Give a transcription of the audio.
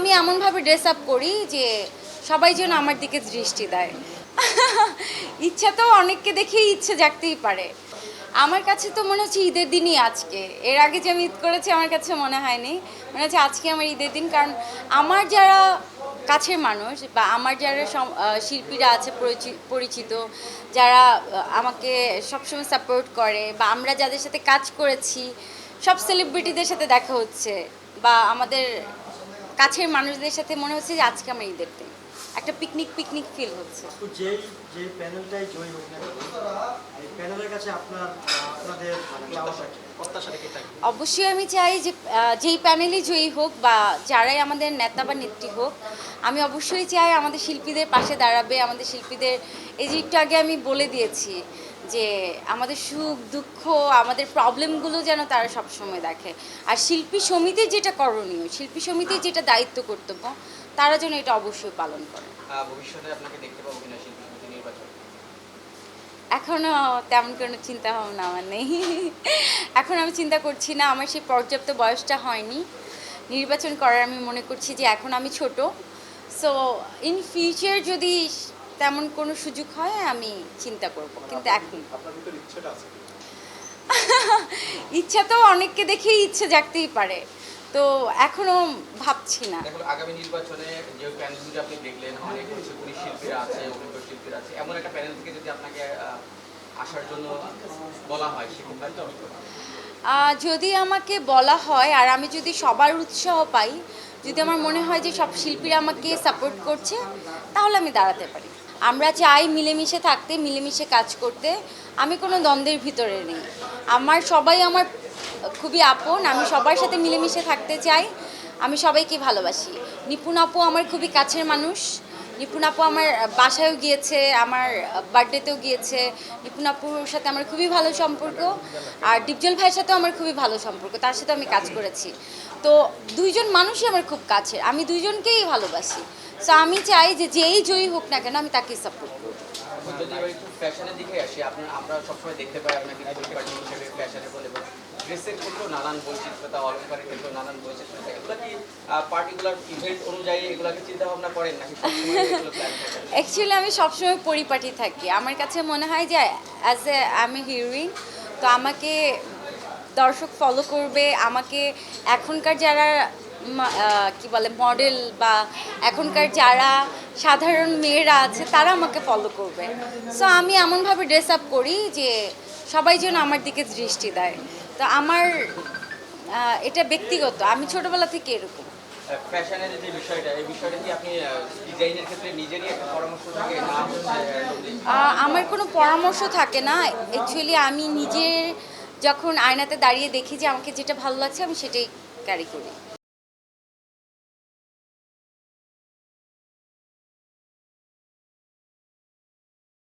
আমি এমনভাবে dress up করি যে সবাই যেন আমার দিকে দৃষ্টি দেয়। ইচ্ছা তো অনেককে দেখেই ইচ্ছে জাগতেই পারে। আমার কাছে তো মনে হচ্ছে ঈদের দিনই আজকে। এর আগে যে আমি ঈদ করেছি আমার কাছে মনে হয়নি। মনে হচ্ছে আজকে আমার ঈদের দিন। কারণ আমার যারা কাছের মানুষ বা আমার যারা শিল্পীরা আছে পরিচিত, যারা আমাকে সবসময় সাপোর্ট করে বা আমরা যাদের সাথে কাজ করেছি, সব সেলিব্রিটিদের সাথে দেখা হচ্ছে বা আমাদের কাছের মানুষদের সাথে মনে হচ্ছে যে আজকে আমার ঈদের দিন। একটা পিকনিক পিকনিক ফিল হচ্ছে। তো যে প্যানেলটাই জয়ী হোক না কেন, এই প্যানেলের কাছে আপনাদের প্রত্যাশাটা কি থাকে? অবশ্যই আমি চাই যে যেই প্যানেলই জয়ী হোক বা যারাই আমাদের নেতা বা নেত্রী হোক, আমি অবশ্যই চাই আমাদের শিল্পীদের পাশে দাঁড়াবে। আমাদের শিল্পীদের এই যে একটু আগে আমি বলে দিয়েছি যে আমাদের সুখ দুঃখ আমাদের প্রবলেমগুলো যেন তারা সবসময় দেখে। আর শিল্পী সমিতির যেটা করণীয়, শিল্পী সমিতির যেটা দায়িত্ব কর্তব্য, তারা যেন এটা অবশ্যই পালন করে। ভবিষ্যতে আপনাকে দেখতে পাবো কিনা শিল্পী সমিতি নির্বাচন? এখনও তেমন কোনো চিন্তা ভাবনা আমার নেই। এখন আমি চিন্তা করছি না, আমার সেই পর্যাপ্ত বয়সটা হয়নি নির্বাচন করার। আমি মনে করছি যে এখন আমি ছোট, সো ইন ফিউচার যদি তেমন কোনো সুযোগ হয় আমি চিন্তা করব, কিন্তু এখন ইচ্ছা তো অনেককে দেখেই ইচ্ছে জাগতেই পারে, তো এখনো ভাবছি না। দেখুন, আগামী নির্বাচনে যে প্যানেলগুলো আপনি দেখলেন, অনেক হচ্ছে পুলিশ শিল্পীরা আছে, অভিজ্ঞ শিল্পীরা আছে, এমন একটা প্যানেল থেকে যদি আপনাকে আসার জন্য বলা হয় সেক্ষেত্রে যদি আমাকে বলা হয় আর আমি যদি সবার উৎসাহ পাই, যদি আমার মনে হয় যে সব শিল্পীরা আমাকে সাপোর্ট করছে, তাহলে আমি দাঁড়াতে পারি। আমরা চাই মিলেমিশে থাকতে, মিলেমিশে কাজ করতে। আমি কোনো দ্বন্দ্বের ভিতরে নেই। আমার সবাই আমার খুবই আপন, আমি সবার সাথে মিলেমিশে থাকতে চাই। আমি সবাইকে ভালোবাসি। নিপুণ আপু আমার খুবই কাছের মানুষ। নিপুণ আপু আমার বাসায়ও গিয়েছে, আমার বার্থডেতেও গিয়েছে। নিপুণ আপুর সাথে আমার খুবই ভালো সম্পর্ক। আর ডিপজল ভাইয়ের সাথেও আমার খুবই ভালো সম্পর্ক, তার সাথে আমি কাজ করেছি। তো দুইজন মানুষই আমার খুব কাছের, আমি দুইজনকেই ভালোবাসি। সো আমি চাই যে যেই জয়ী হোক না কেন আমি তাকেই সাপোর্ট করব। যদি একটু ফ্যাশনের দিকে আসি, আমরা সবসময় দেখতে পাই আপনাকে পরিপাটি হিসেবে ফ্যাশনে বলে ড্রেসের ক্ষেত্রেও নানান বৈচিত্রতা, অলঙ্কারের ক্ষেত্রেও নানান বৈচিত্রতা। এগুলো কি পার্টিকুলার ইভেন্ট অনুযায়ী এগুলোকে চিন্তা ভাবনা করেন নাকি সবসময় এগুলো প্ল্যান করেন? অ্যাকচুয়ালি আমি সবসময় পরিপাটি থাকি। আমার কাছে মনে হয় যে অ্যাজ এ আমি হিরোইন, তো আমাকে দর্শক ফলো করবে। আমাকে এখনকার যারা কি বলে মডেল বা এখনকার যারা সাধারণ মেয়েরা আছে তারা আমাকে ফলো করবে। সো আমি এমনভাবে ড্রেস আপ করি যে সবাই যেন আমার দিকে দৃষ্টি দেয়। তো আমার এটা ব্যক্তিগত, আমি ছোটোবেলা থেকে এরকম। ফ্যাশনের যে বিষয়টা, এই বিষয়টা কি আপনি ডিজাইনের ক্ষেত্রে নিজেরই একটা পরামর্শ থাকে না আমার কোনো পরামর্শ থাকে না। অ্যাকচুয়ালি আমি নিজে যখন আয়নাতে দাঁড়িয়ে দেখি যে আমাকে যেটা ভালো লাগছে আমি সেটাই ক্যারি করি।